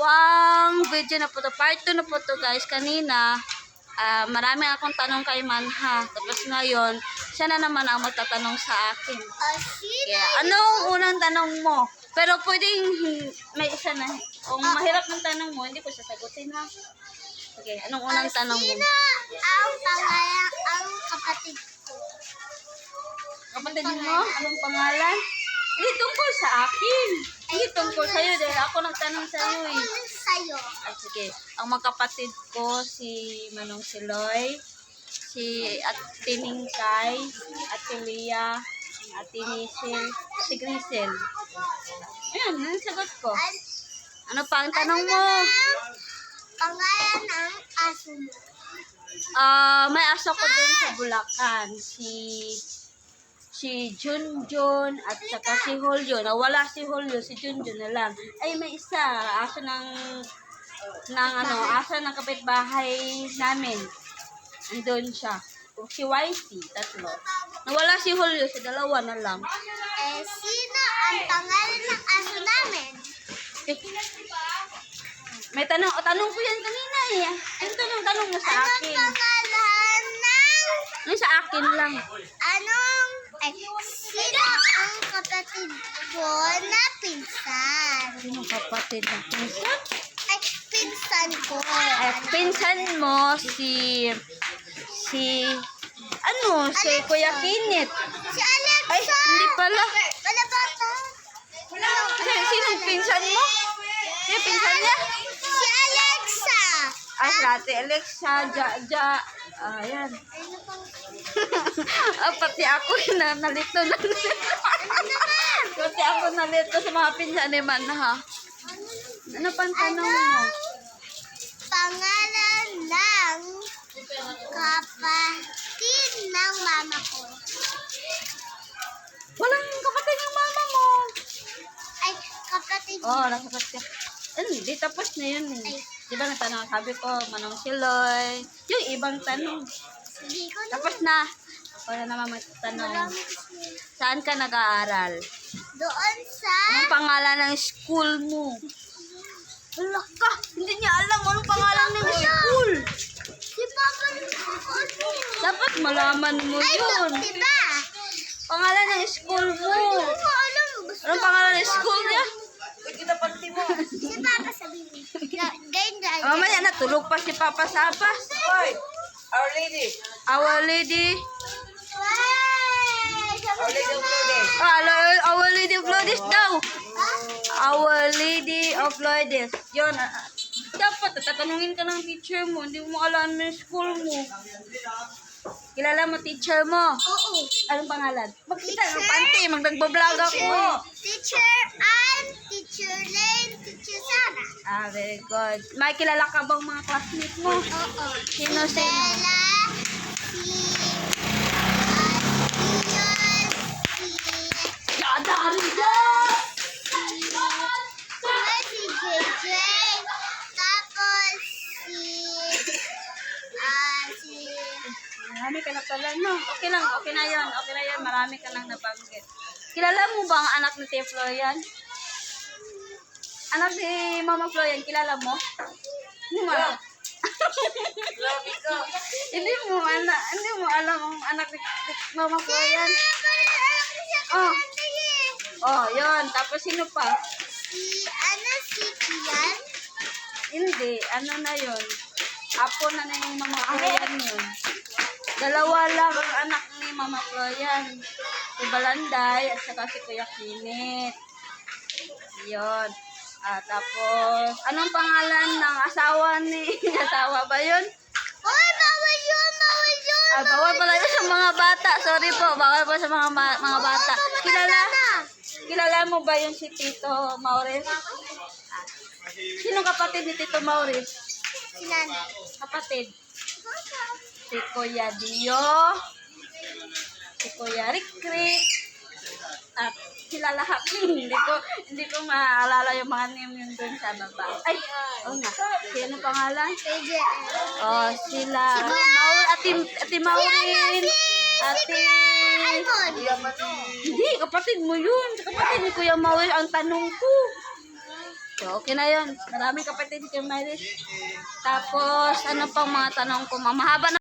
pangalawang video na po to. Part 2 na po to guys. Kanina, marami akong tanong kay Manha. Tapos ngayon, siya na naman ang magtatanong sa akin. Yeah. Anong unang tanong mo? Pero pwedeng may isa na. Kung mahirap ng tanong mo, hindi ko sasagutin ha. Okay, anong unang tanong mo? Sino ang pangalan ang kapatid ko? Kapatid mo? Anong pangalan? Hindi tungkol sa akin. Hindi tungkol sa'yo dahil ako nagtanong sa'yo eh. Tungkol sa'yo. At sige, ang magkapatid ko si Manong Siloy, si Ate Ningkay, Ate Lia, Ate Nisil, Ate Grisel. Ayan, yun ang sagot ko. Ano pa ang tanong mo? Pangalan ng aso mo. May aso ko dun sa Bulacan, si Junjun at saka si Julio. Nawala si Julio, si Junjun na lang. Ay, may isa, aso aso ng kapitbahay namin. Andun siya. Si YC, tatlo. Nawala si Julio, si dalawa na lang. Sino ang pangalan ng aso namin? May tanong ko yan kanina eh. Ano tanong mo sa akin? Anong pangalan ng... Ano sa akin lang? Sino ang kapatid ko na pinsan? Sino kapatid na pinsan? Pinsan ko. Pinsan mo si Kuya Kinit. Si Alexa. Ay, hindi pala. Wala ba ito? Sino pinsan mo? Sino pinsan niya? Si Alexa. Si Ate Alexa, ayan. Ano pang... Pati ako nalito na. Pati ako nalito sa mga pinsan ni Manha. Ano pang tanong mo? Pangalan ng kapatid ng mama ko. Walang kapatid ng mama mo. Ay, kapatid. Nakapat ka. Hindi, tapos na yun eh. Diba natanong, sabi ko, Manong Siloy. Yung ibang tanong. Hindi ko na. Tapos na. Ako na naman magtanong. Saan ka nag-aaral? Doon sa... Anong pangalan ng school mo? Wala ka! Hindi niya alam anong pangalan ng school. Si Papa Dapat malaman mo yun. Diba? Pangalan ng school mo. Hindi ko alam. Anong pangalan ng school niya? Si Papa sabihin. Ganyan. Mamaya natulog pa si Papa Sapas. Hoy, Our Lady. Our Lady. Our Lady of Lourdes. Our Lady of Lourdes daw. Our Lady of Lourdes. Yun. Dapat tatanungin ka ng teacher mo. Hindi mo alam yung school mo. Kilala mo teacher mo? Oo. Anong pangalan? Magkita ng panty. Magdagbablog ako. Teacher Ann, Teacher Lane, Teacher Sarah. Very good. May kilala ka bang mga classmates mo? Oo. Sino? Bella, Yada rin ka! si JJ, tapos Marami ka na pala, no? Okay lang, okay na yan. Okay na yan, marami ka nang nabanggit. Kilala mo ba ang anak ni Tia Florian? Anak ni Mama Florian, kilala mo? Hindi mo alam. Grabe ka. Hindi mo alam ang anak ni Mama Florian. Yun. Tapos sino pa? si Kian. Hindi, ano na yun? Apo na yung Mama Florian yun. Dalawa lang ang anak ni Mama Florian. Si Balanday at saka si Kuya Kinit. Yun. Tapos, anong pangalan ng asawa ni... asawa ba yun? Uy, bawal yun! Bawal pala yun sa mga bata. Sorry po, bawal pa sa mga bata. Kilala mo ba yung si Tito Maurice? Sino kapatid ni Tito Maurice? Si Nana. Kapatid. Si Kuya Dio, si Kuya Rikrik, at sila lahat. hindi ko maalala yung mga name yun dun sa baba. Ay, nga. Sino pangalan? AJL. Sila. Ate Maureen. Ate... Hindi, kapatid mo yun. Kapatid ni Kuya Maureen ang tanong ko. So, okay na yun. Maraming kapatid kay Myris. Tapos, ano pang mga tanong ko? Mahaba na